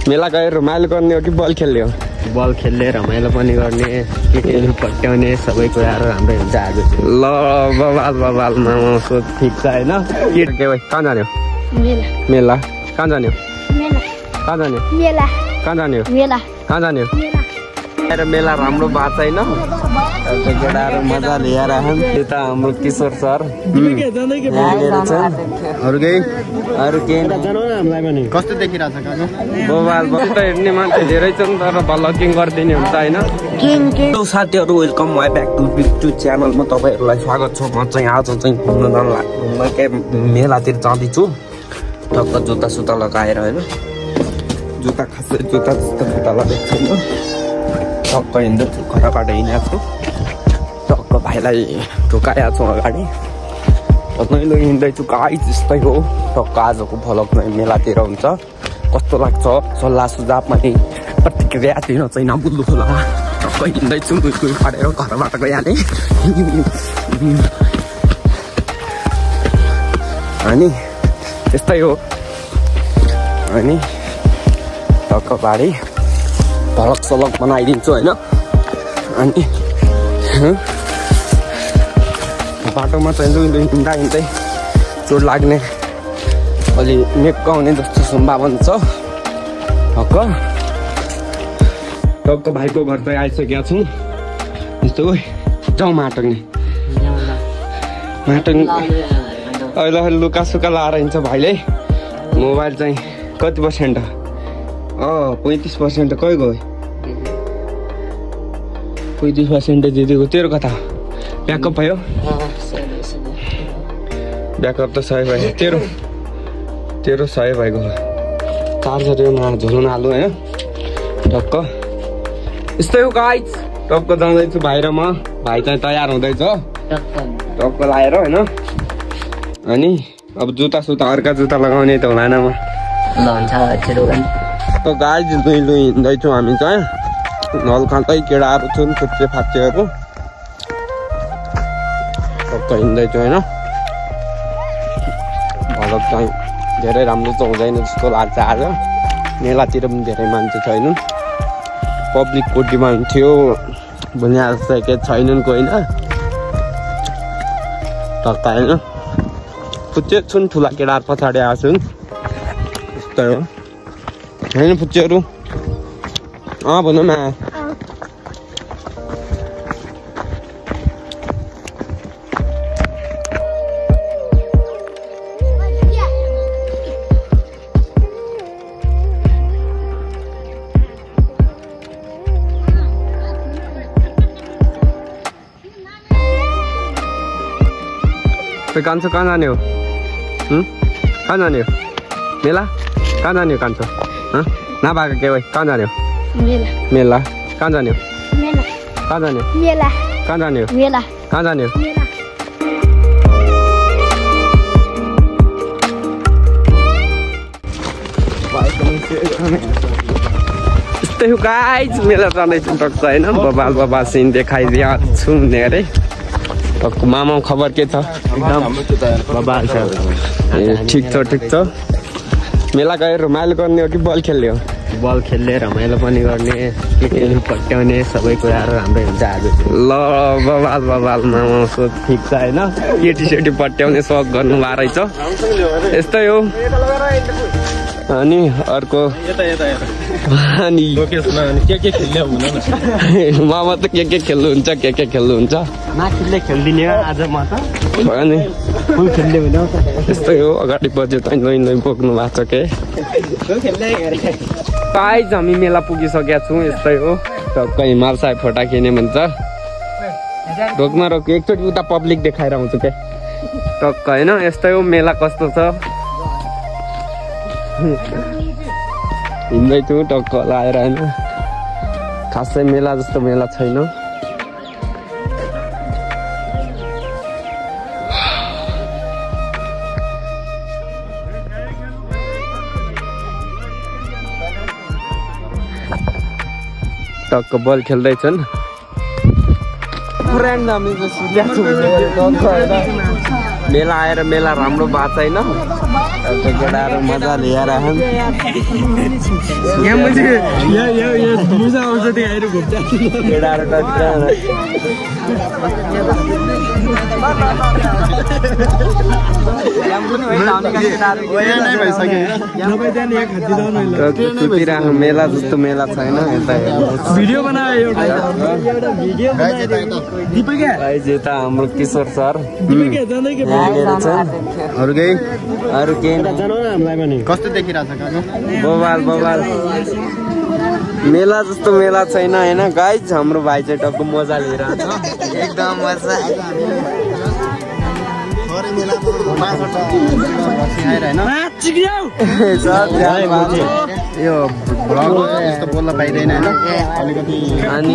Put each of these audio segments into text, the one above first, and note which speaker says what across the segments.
Speaker 1: मेला गएर रमाइलो गर्ने हो कि बल खेल्ने हो?
Speaker 2: बल खेल्ने रमाइलो पनि गर्ने केटीहरू पट्याउने सबै कुराहरू राम्रै हुन्छ आज।
Speaker 1: ल बबाल मामा सोच ठिक छ होइन? के भाइ कहाँ जाने हो? मेला। कहाँ जाने हो? कहाँ जाने हो? कहाँ जाने हो? कहाँ जाने हो? मेला राम्रो भएको छैन। केटाहरू मजा लिएर यता हाम्रो किशोर सर अरू केही
Speaker 3: कस्तो देखिरहेछ काका?
Speaker 1: मोबाइल हेर्ने मान्छे धेरै छन् तर भ्लगिङ गरिदिने हुन्छ होइन। साथीहरू वेलकम माई ब्याक टु च्यानलमा तपाईँहरूलाई स्वागत छ। म चाहिँ आज चाहिँ घुम्न के मेलातिर जाँदैछु। टक्क जुत्ता सुत्ता लगाएर होइन, जुत्ता खासै जुत्ता जस्तो लगाएको छैन। टक्क हिँड्दैछु, घरबाट हिँडेको छु। टक्क भाइलाई ढुकाएको छु अगाडि। नैलो हिँड्दैछु गाई जस्तै हो। टक्क आजको भ्लग मेलातिर हुन्छ। कस्तो लाग्छ सल्लाह सुझाव पनि प्रतिक्रिया दिन चाहिँ नबुल्नु होला। टक्क हिँड्दैछु कुइ फाटेर घरबाट गइहालेँ। अनि त्यस्तै हो। अनि टक्क बारी भलक सलक बनाइदिन्छु होइन। अनि बाटोमा चाहिँ हिँड्दा हिँड्दै चोट लाग्ने अलि नेक आउने जस्तो सम्भावना छ। टक्क भाइको घर चाहिँ आइसकेका छौँ। यस्तो जाउँ माटोक्ने अहिले लुका सुका लाएर हिँड्छ भाइले। मोबाइल चाहिँ कति पर्सेन्ट? 35% कहीँ गयो? 35% दिदीको। तेरो कता ब्याकअप भयो? ब्याकअप त सही भयो। तेरो सही भएको चार्जरमा झुल्न हाल्नु होइन। टक्क यस्तै हो गाइज। टक्क जाँदैछु भाइ र म। भाइ चाहिँ तयार हुँदैछ टक्क लाएर होइन। अनि अब जुत्ता सुत्ता अर्का जुत्ता लगाउने त होला न म। त गाइज लु हिँड्दैछौँ हामी चाहिँ। नलखाँदै केटाहरू छन् थुप्रे फाप्चेहरू। टक्क हिँड्दैछु होइन। भलक चाहिँ धेरै राम्रो त हुँदैन जस्तो लाग्छ आज। मेलातिर पनि धेरै मान्छे छैनन्। पब्लिकको डिमान्ड थियो भने जस्तै के छैनन् कोही न। टक्क होइन फुच्चे छन् ठुला केटाहरू पछाडि आएको छन्। त्यस्तै हो होइन फुच्चेहरू? भनौँ न। कान्छो कहाँ जाने हो? कहाँ जाने हो? मेला कहाँ जाने हो कान्छो? नभएको के भाइ कहाँ जाने हो? मेला कहाँ जाने हो? कहाँ जाने हो? कहाँ जाने हो? कहाँ जाने हो? यस्तै हो गाइज। मेला जाँदैछु टक्क होइन। बबाल सिन देखाइदिएको छु धेरै। टक्क मामा खबर के छ?
Speaker 2: एकदम बबाल छ।
Speaker 1: ठिक छ। मेला गएर रमाइलो गर्ने हो कि बल खेल्ने हो?
Speaker 2: बल खेल्ने रमाइलो पनि गर्ने केटीहरू पट्याउने सबै कुराहरू राम्रै हुन्छ आज।
Speaker 1: ल बबाल मामा सोच ठिक छ होइन? केटी पट्याउने सोच गर्नु भएको रहेछ। यस्तै हो। अनि अर्को अनि
Speaker 3: के खेल्ने हो भन न।
Speaker 1: मामा त के खेल्नुहुन्छ के खेल्नुहुन्छ?
Speaker 2: माथिले खेल्दिने आज म त।
Speaker 1: अनि
Speaker 2: फुल खेल्ने हुन।
Speaker 1: यस्तै हो। अगाडि पछि त नै बोक्नु भएको छ के? गाइज हामी मेला पुगिसकेका छौँ। यस्तै हो। टक्क हिमाल साहेब फोटा खिच्ने भन्छ। रोक्न एकचोटि उता पब्लिक देखाएर आउँछु क्या। टक्क होइन। यस्तै हो। मेला कस्तो छ हिँड्दैछु टक्क लाएर होइन। खासै मेला जस्तो मेला छैन। टक्क बल खेल्दैछन्। मेला आएर मेला राम्रो भएको छैन। केटाहरू मजा लिएर मेला जस्तो मेला छैन यता
Speaker 3: भिडियो बनायो
Speaker 1: यता हाम्रो किशोर सर
Speaker 3: कस्तो देखिरहेछ काका
Speaker 1: बवाल मेला जस्तो मेला छैन होइन गाइज हाम्रो भाइ चाहिँ टक्क मजा लिएर एकदम मजा
Speaker 3: यो यस्तो बोल्न पाइँदैन
Speaker 1: अनि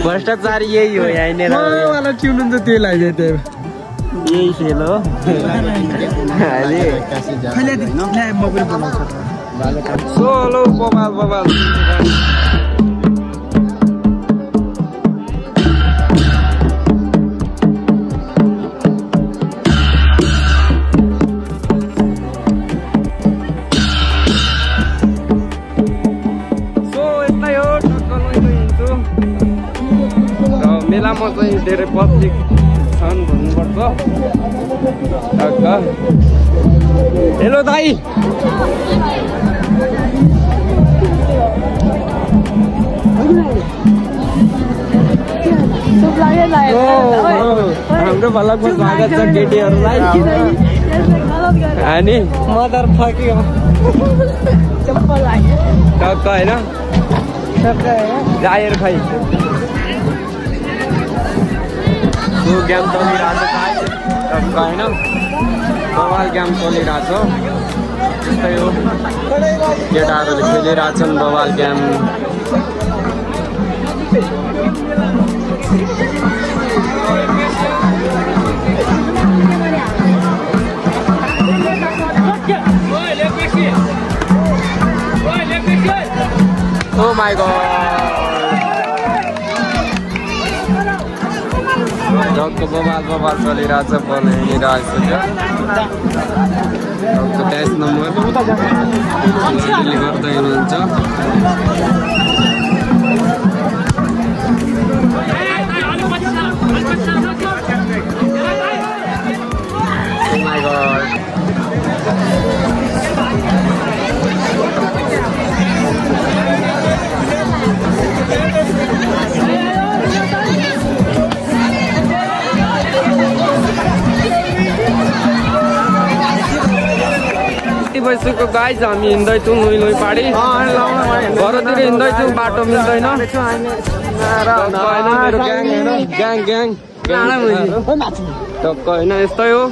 Speaker 1: भ्रष्टाचार यही हो यहीँनिर
Speaker 3: ट्युन हुन्छ त्यही लाग्यो
Speaker 1: यही खेल हो सोलो बवाल मेलामा चाहिँ धेरै पब्लिक छन् भन्नुपर्छ। हेलो दाइ हाम्रो भलकमा स्वागत छ केटीहरूलाई अनि मदर फक्यो टक्क होइन जाएर खै गेम चलिरहेको छ टक्क होइन बवाल गेम चलिरहेको छ त्यस्तै हो केटाहरूले खेलिरहेछन् बवाल game Oh my god! Jogko bobal चलिरहेछ बल हिँडिरहेको छ जगको 23 नम्बर ले गर्दै हुनुहुन्छ Oh my god! भइसक्यो गाइज हामी हिँड्दैछौँ लुई पाडी घरतिर हिँड्दैछौँ बाटो मिल्दैन ग्याङ टक्क होइन यस्तै हो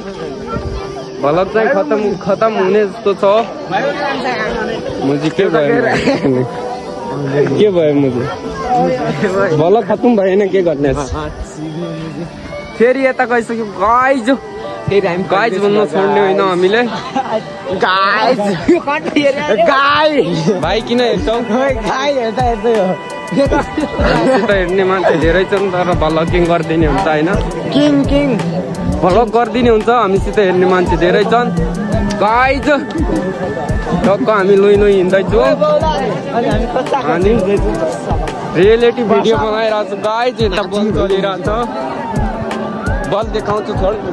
Speaker 1: भलक चाहिँ खतम हुने जस्तो छ मुजी के भयो मुजी भलक खतम भएन के गर्ने फेरि यता गइसक्यो गाइज गाइज भन्न छोड्ने होइन हामीले भाइ किन हेर्छौ हेर्ने मान्छे धेरै छन् तर भ्लगिङ गरिदिने हुन्छ होइन किङ भ्लग गरिदिने हुन्छ हामीसित हेर्ने मान्छे धेरै छन् गाइज टक्क हामी लुई हिँड्दैछौँ अनि रियलिटी भिडियो बनाइरहेको छु गाइज यता बल चलिरहेछ बल देखाउँछु छोड्नु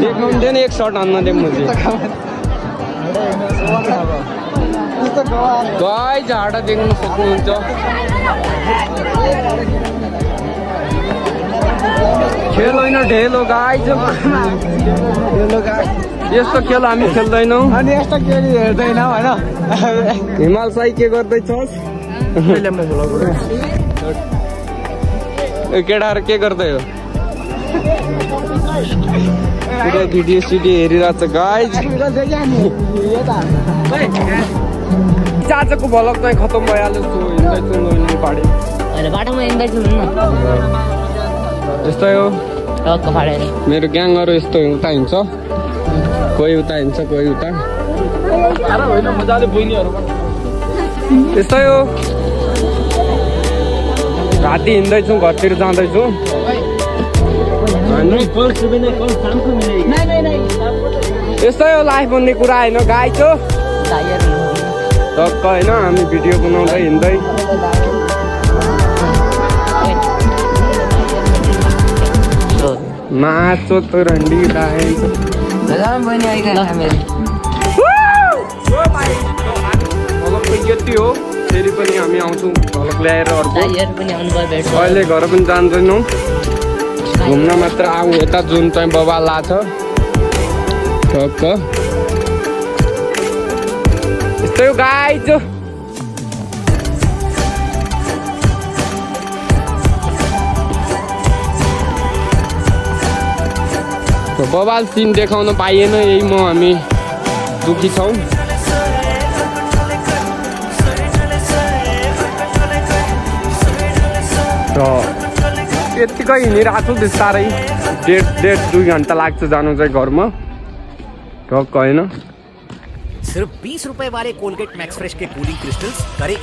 Speaker 1: देखाउँदैन एक सर्ट हान्न दे मुझे गाइज हाडा देख्न सक्नुहुन्छ खेल होइन ढेल हो गाइज यस्तो खेल हामी खेल्दैनौँ
Speaker 3: अनि यस्तो खेल हेर्दैनौँ होइन
Speaker 1: हिमाल साई के गर्दैछस् केटाहरू के गर्दै हो भिडियो सिडियो हेरिरहेको छ गाइज चाचाको भलक चाहिँ खतम भइहाल्यो हिँड्दैछु पाडी
Speaker 4: बाटोमा हिँड्दैछु
Speaker 1: यस्तै हो मेरो ग्याङहरू यस्तो उता हिँड्छ कोही उता हिँड्छ कोही उता यस्तै हो राति हिँड्दैछौँ घरतिर जाँदैछौँ यस्तै हो लाइफ भन्ने कुरा होइन गाइस हो टक्क होइन हामी भिडियो बनाउँदै हिँड्दै नाचो त रन्डी राखेको यति हो फेरि पनि हामी आउँछौँ झलक ल्याएर अर्को अहिले घर पनि जान्दैनौँ घुम्न मात्र आऊ यता जुन चाहिँ बबाल लाग्छ ठक्क यस्तै हो गाइज बबाल सिन देखाउन पाइएन यही म हामी दुखी छौँ र यत्तिकै हिँडिरहेको छु बिस्तारै 1.5-2 घन्टा लाग्छ जानु चाहिँ घरमा टक्क होइन
Speaker 4: सिर्फ 20 रुपए वाले कोलगेट मैक्स फ्रेश के कूलिंग क्रिस्टल्स करे